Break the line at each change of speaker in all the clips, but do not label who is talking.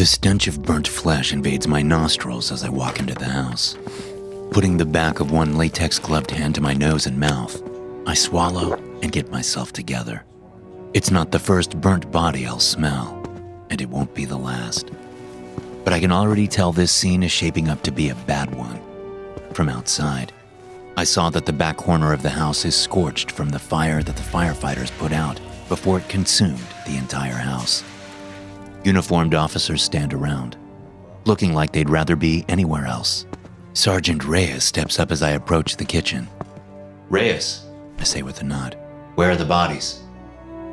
The stench of burnt flesh invades my nostrils as I walk into the house. Putting the back of one latex-gloved hand to my nose and mouth, I swallow and get myself together. It's not the first burnt body I'll smell, and it won't be the last. But I can already tell this scene is shaping up to be a bad one. From outside, I saw that the back corner of the house is scorched from the fire that the firefighters put out before it consumed the entire house. Uniformed officers stand around, looking like they'd rather be anywhere else. Sergeant Reyes steps up as I approach the kitchen.
Reyes,
I say with a nod.
where are the bodies?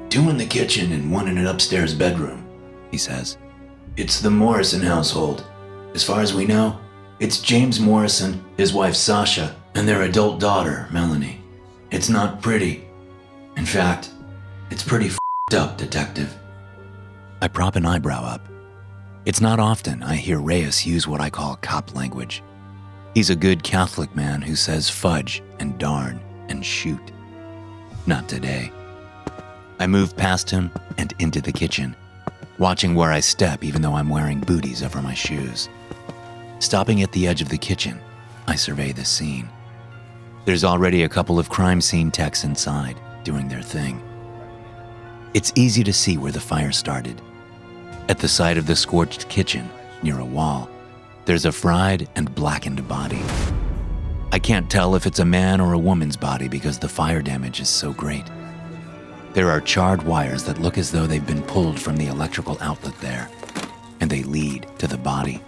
2 in the kitchen and 1 in an upstairs bedroom,
He says.
It's the Morrison household. As far as we know, it's James Morrison, his wife Sasha, and their adult daughter, Melanie. It's not pretty. In fact, it's pretty f***ed up, Detective.
I prop an eyebrow up. It's not often I hear Reyes use what I call cop language. He's a good Catholic man who says fudge and darn and shoot. Not today. I move past him and into the kitchen, watching where I step even though I'm wearing booties over my shoes. Stopping at the edge of the kitchen, I survey the scene. There's already a couple of crime scene techs inside, doing their thing. It's easy to see where the fire started. At the side of the scorched kitchen, near a wall, there's a fried and blackened body. I can't tell if it's a man or a woman's body because the fire damage is so great. There are charred wires that look as though they've been pulled from the electrical outlet there, and they lead to the body.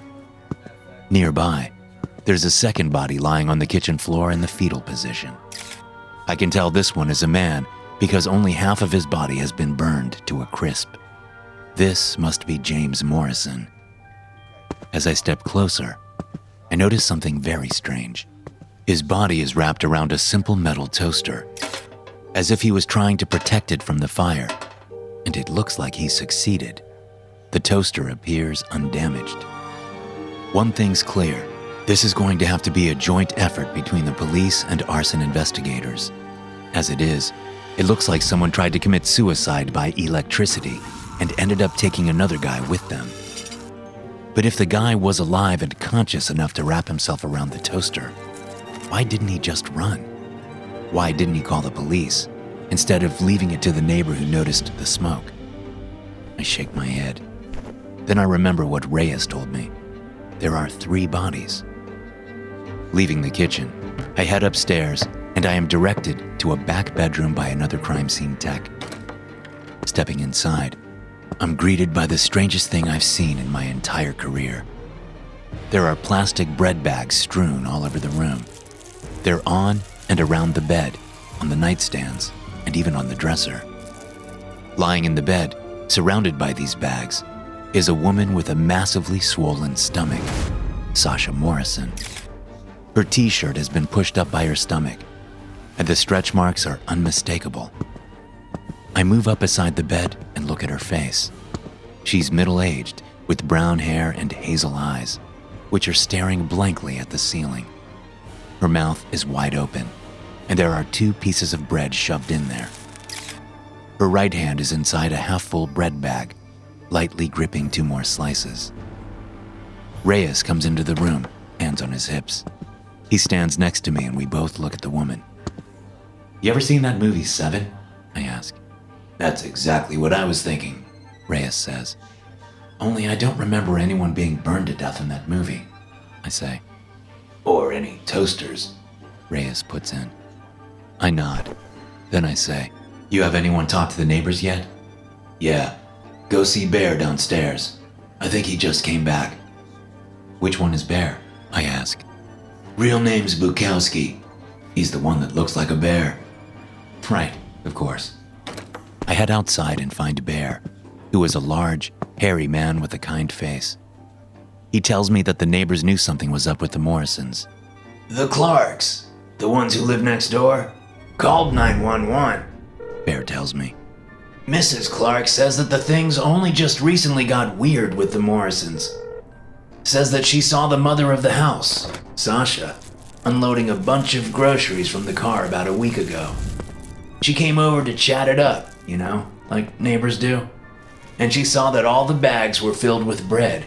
Nearby, there's a second body lying on the kitchen floor in the fetal position. I can tell this one is a man because only half of his body has been burned to a crisp. This must be James Morrison. As I step closer, I notice something very strange. His body is wrapped around a simple metal toaster, as if he was trying to protect it from the fire, and it looks like he succeeded. The toaster appears undamaged. One thing's clear, this is going to have to be a joint effort between the police and arson investigators. As it is, it looks like someone tried to commit suicide by electricity and ended up taking another guy with them. But if the guy was alive and conscious enough to wrap himself around the toaster, why didn't he just run? Why didn't he call the police, instead of leaving it to the neighbor who noticed the smoke? I shake my head. Then I remember what Reyes told me. There are 3 bodies. Leaving the kitchen, I head upstairs and I am directed to a back bedroom by another crime scene tech. Stepping inside, I'm greeted by the strangest thing I've seen in my entire career. There are plastic bread bags strewn all over the room. They're on and around the bed, on the nightstands, and even on the dresser. Lying in the bed, surrounded by these bags, is a woman with a massively swollen stomach, Sasha Morrison. Her t-shirt has been pushed up by her stomach, and the stretch marks are unmistakable. I move up beside the bed and look at her face. She's middle-aged, with brown hair and hazel eyes, which are staring blankly at the ceiling. Her mouth is wide open, and there are 2 pieces of bread shoved in there. Her right hand is inside a half-full bread bag, lightly gripping 2 more slices. Reyes comes into the room, hands on his hips. He stands next to me and we both look at the woman.
You ever seen that movie 7?
I ask.
That's exactly what I was thinking,
Reyes says.
only I don't remember anyone being burned to death in that movie.
I say.
Or any toasters.
Reyes puts in. I nod. Then I say,
You have anyone talk to the neighbors yet? Yeah. Go see Bear downstairs. I think he just came back.
Which one is Bear? I ask.
Real name's Bukowski. He's the one that looks like a bear.
Right, of course. I head outside and find Bear, who is a large, hairy man with a kind face. He tells me that the neighbors knew something was up with the Morrisons.
The Clarks, the ones who live next door, called 911.
Bear tells me.
Mrs. Clark says that the things only just recently got weird with the Morrisons. Says that she saw the mother of the house, Sasha, unloading a bunch of groceries from the car about a week ago. She came over to chat it up, like neighbors do. and she saw that all the bags were filled with bread.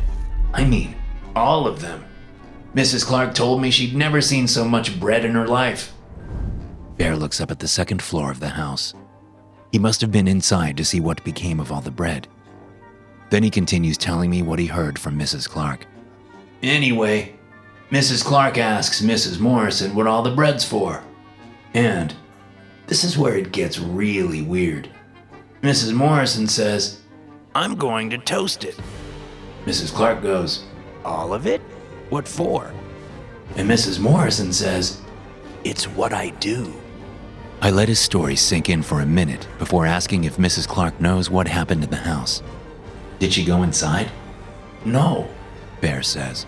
I mean, all of them. Mrs. Clark told me she'd never seen so much bread in her life.
Bear looks up at the second floor of the house. He must have been inside to see what became of all the bread. Then he continues telling me what he heard from Mrs. Clark.
Anyway, Mrs. Clark asks Mrs. Morrison what all the bread's for. And this is where it gets really weird. Mrs. Morrison says, "I'm going to toast it." Mrs. Clark goes, "All of it? What for?" And Mrs. Morrison says, "It's what I do."
I let his story sink in for a minute before asking if Mrs. Clark knows what happened in the house.
Did she go inside? No,
Bear says.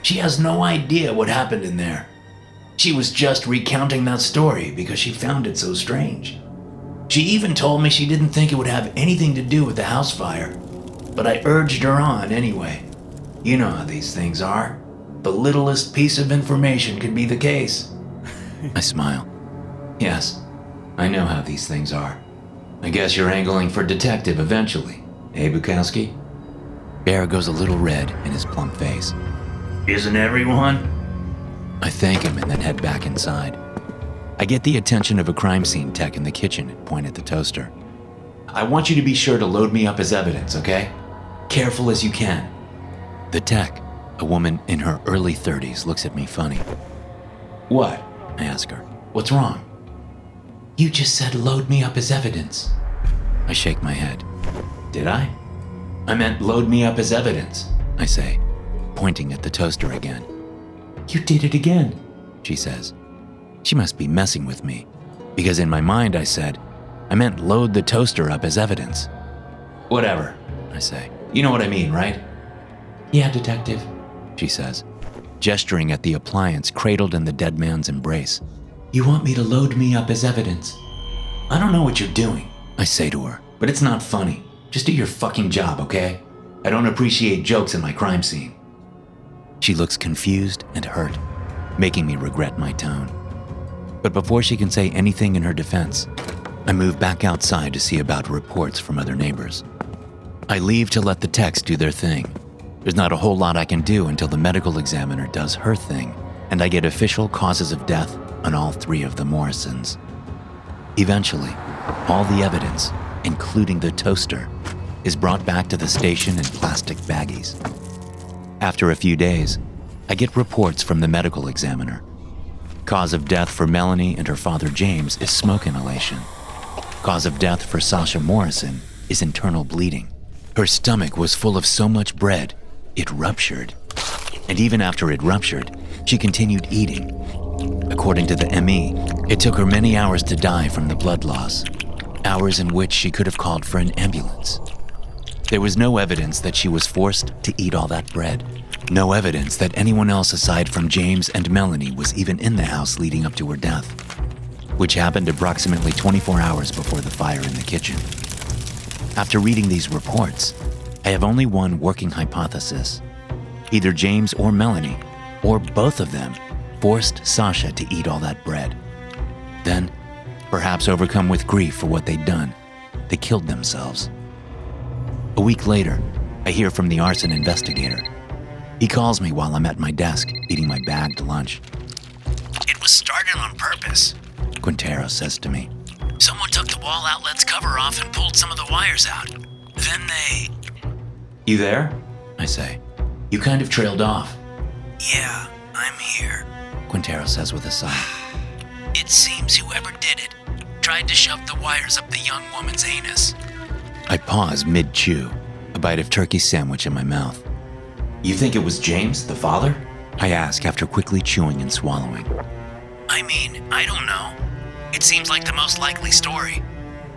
she has no idea what happened in there. She was just recounting that story because she found it so strange. She even told me she didn't think it would have anything to do with the house fire, but I urged her on anyway. You know how these things are. The littlest piece of information could be the case.
I smile.
Yes, I know how these things are. I guess you're angling for detective eventually, eh, Bukowski?
Bear goes a little red in his plump face.
Isn't everyone?
I thank him and then head back inside. I get the attention of a crime scene tech in the kitchen and point at the toaster.
I want you to be sure to load me up as evidence, okay? Careful as you can.
The tech, a woman in her early 30s, looks at me funny.
What?
I ask her.
What's wrong? You just said load me up as evidence.
I shake my head.
Did I? I meant load me up as evidence,
I say, pointing at the toaster again.
You did it again,
she says. She must be messing with me, because in my mind I said, I meant load the toaster up as evidence.
Whatever,
I say.
You know what I mean, right? Yeah, detective,
she says, gesturing at the appliance cradled in the dead man's embrace.
You want me to load me up as evidence? I don't know what you're doing,
I say to her.
But it's not funny. Just do your fucking job, okay? I don't appreciate jokes in my crime scene.
She looks confused and hurt, making me regret my tone. But before she can say anything in her defense, I move back outside to see about reports from other neighbors. I leave to let the techs do their thing. There's not a whole lot I can do until the medical examiner does her thing, and I get official causes of death on all three of the Morrisons. Eventually, all the evidence, including the toaster, is brought back to the station in plastic baggies. After a few days, I get reports from the medical examiner. Cause of death for Melanie and her father James is smoke inhalation. Cause of death for Sasha Morrison is internal bleeding. Her stomach was full of so much bread, it ruptured. And even after it ruptured, she continued eating. According to the ME, it took her many hours to die from the blood loss, hours in which she could have called for an ambulance. There was no evidence that she was forced to eat all that bread. No evidence that anyone else aside from James and Melanie was even in the house leading up to her death, which happened approximately 24 hours before the fire in the kitchen. After reading these reports, I have only one working hypothesis. Either James or Melanie, or both of them, forced Sasha to eat all that bread. Then, perhaps overcome with grief for what they'd done, they killed themselves. A week later, I hear from the arson investigator. He calls me while I'm at my desk, eating my bagged lunch.
It was started on purpose,
Quintero says to me.
Someone took the wall outlet's cover off and pulled some of the wires out. Then they... You there?
I say.
You kind of trailed off.
Yeah, I'm here.
Quintero says with a sigh.
It seems whoever did it tried to shove the wires up the young woman's anus.
I pause mid-chew, a bite of turkey sandwich in my mouth.
You think it was James, the father?
I ask after quickly chewing and swallowing.
I mean, I don't know. It seems like the most likely story.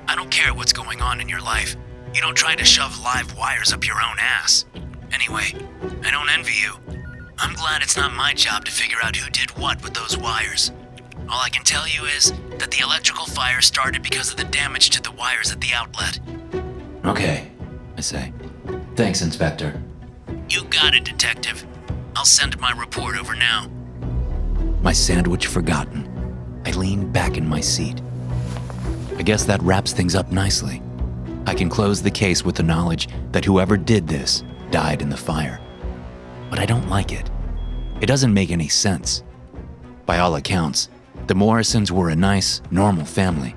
I don't care what's going on in your life. You don't try to shove live wires up your own ass. Anyway, I don't envy you. I'm glad it's not my job to figure out who did what with those wires. All I can tell you is that the electrical fire started because of the damage to the wires at the outlet.
Okay,
I say.
Thanks, Inspector.
You got it, Detective. I'll send my report over now.
My sandwich forgotten, I lean back in my seat. I guess that wraps things up nicely. I can close the case with the knowledge that whoever did this died in the fire. But I don't like it. It doesn't make any sense. By all accounts, the Morrisons were a nice, normal family.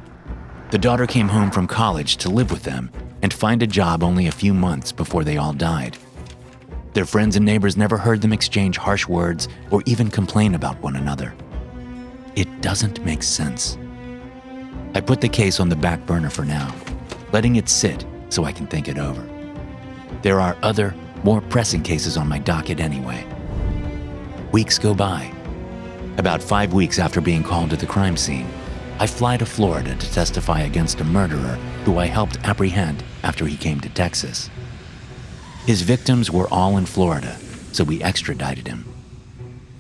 The daughter came home from college to live with them and find a job only a few months before they all died. Their friends and neighbors never heard them exchange harsh words or even complain about one another. It doesn't make sense. I put the case on the back burner for now, letting it sit so I can think it over. There are other, more pressing cases on my docket anyway. Weeks go by. About 5 weeks after being called to the crime scene, I fly to Florida to testify against a murderer who I helped apprehend after he came to Texas. His victims were all in Florida, so we extradited him.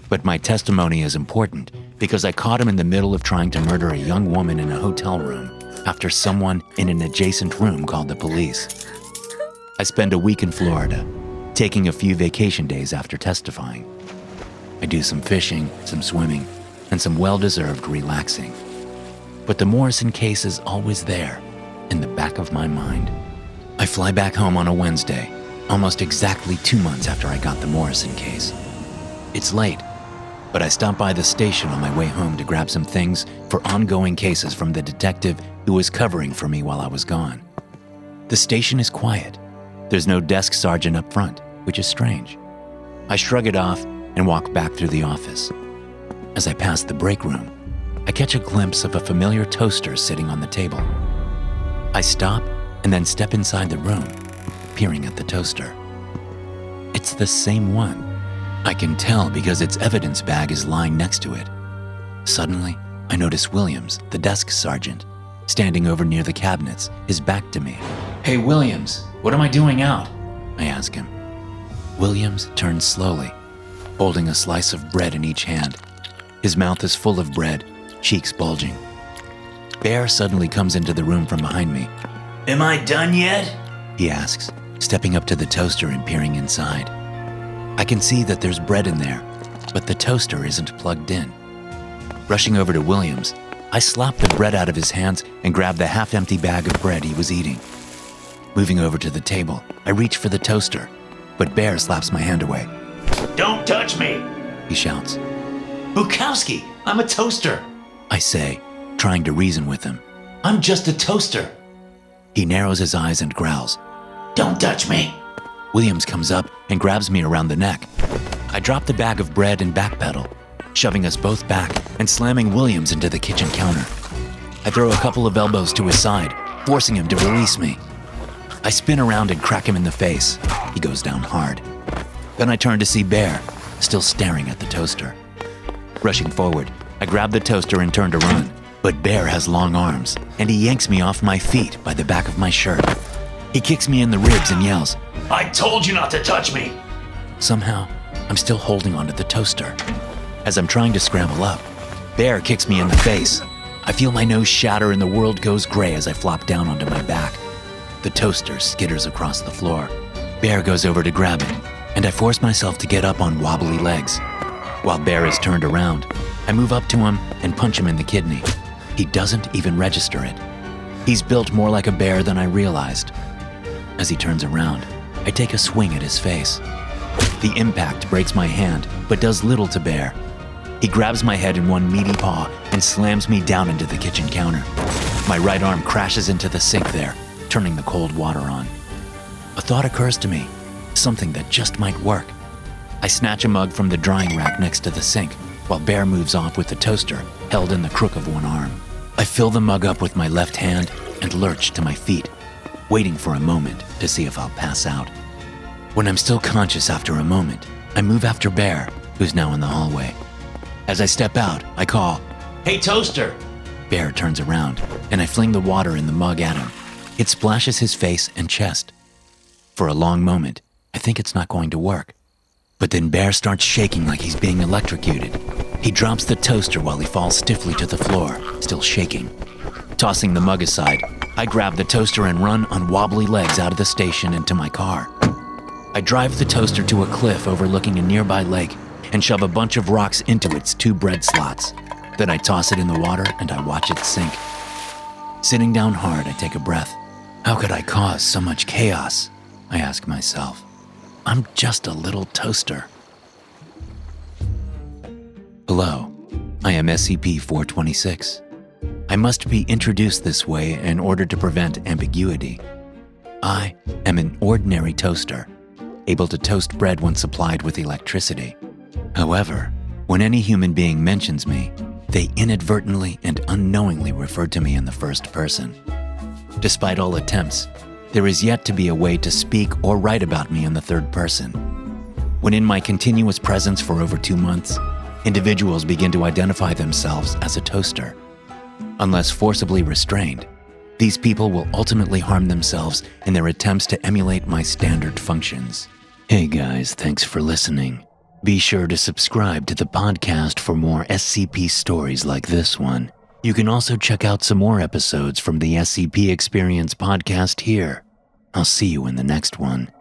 But my testimony is important because I caught him in the middle of trying to murder a young woman in a hotel room after someone in an adjacent room called the police. I spend a week in Florida, taking a few vacation days after testifying. I do some fishing, some swimming, and some well-deserved relaxing. But the Morrison case is always there, in the back of my mind. I fly back home on a Wednesday, almost exactly 2 months after I got the Morrison case. It's late, but I stop by the station on my way home to grab some things for ongoing cases from the detective who was covering for me while I was gone. The station is quiet. There's no desk sergeant up front, which is strange. I shrug it off and walk back through the office. As I pass the break room, I catch a glimpse of a familiar toaster sitting on the table. I stop and then step inside the room, peering at the toaster. It's the same one. I can tell because its evidence bag is lying next to it. Suddenly, I notice Williams, the desk sergeant, standing over near the cabinets, his back to me. "Hey, Williams, what am I doing out?" I ask him. Williams turns slowly, holding a slice of bread in each hand. His mouth is full of bread, cheeks bulging. Bear suddenly comes into the room from behind me.
Am I done yet?
He asks, stepping up to the toaster and peering inside. I can see that there's bread in there, but the toaster isn't plugged in. Rushing over to Williams, I slap the bread out of his hands and grab the half-empty bag of bread he was eating. Moving over to the table, I reach for the toaster, but Bear slaps my hand away.
Don't touch me,
he shouts.
Bukowski, I'm a toaster,
I say, trying to reason with him.
I'm just a toaster.
He narrows his eyes and growls.
Don't touch me.
Williams comes up and grabs me around the neck. I drop the bag of bread and backpedal, shoving us both back and slamming Williams into the kitchen counter. I throw a couple of elbows to his side, forcing him to release me. I spin around and crack him in the face. He goes down hard. Then I turn to see Bear, still staring at the toaster. Rushing forward, I grab the toaster and turn to run, but Bear has long arms, and he yanks me off my feet by the back of my shirt. He kicks me in the ribs and yells,
I told you not to touch me.
Somehow, I'm still holding onto the toaster. As I'm trying to scramble up, Bear kicks me in the face. I feel my nose shatter and the world goes gray as I flop down onto my back. The toaster skitters across the floor. Bear goes over to grab it, and I force myself to get up on wobbly legs. While Bear is turned around, I move up to him and punch him in the kidney. He doesn't even register it. He's built more like a bear than I realized. As he turns around, I take a swing at his face. The impact breaks my hand, but does little to Bear. He grabs my head in one meaty paw and slams me down into the kitchen counter. My right arm crashes into the sink there, turning the cold water on. A thought occurs to me, something that just might work. I snatch a mug from the drying rack next to the sink, while Bear moves off with the toaster held in the crook of one arm. I fill the mug up with my left hand and lurch to my feet, waiting for a moment to see if I'll pass out. When I'm still conscious after a moment, I move after Bear, who's now in the hallway. As I step out, I call,
Hey, toaster.
Bear turns around, and I fling the water in the mug at him. It splashes his face and chest. For a long moment, I think it's not going to work. But then Bear starts shaking like he's being electrocuted. He drops the toaster while he falls stiffly to the floor, still shaking. Tossing the mug aside, I grab the toaster and run on wobbly legs out of the station into my car. I drive the toaster to a cliff overlooking a nearby lake and shove a bunch of rocks into its 2 bread slots. Then I toss it in the water and I watch it sink. Sitting down hard, I take a breath. How could I cause so much chaos? I ask myself. I'm just a little toaster. Hello, I am SCP-426. I must be introduced this way in order to prevent ambiguity. I am an ordinary toaster, able to toast bread when supplied with electricity. However, when any human being mentions me, they inadvertently and unknowingly refer to me in the first person. Despite all attempts, there is yet to be a way to speak or write about me in the third person. When in my continuous presence for over 2 months, individuals begin to identify themselves as a toaster. Unless forcibly restrained, these people will ultimately harm themselves in their attempts to emulate my standard functions. Hey guys, thanks for listening. Be sure to subscribe to the podcast for more SCP stories like this one. You can also check out some more episodes from the SCP Experience podcast here. I'll see you in the next one.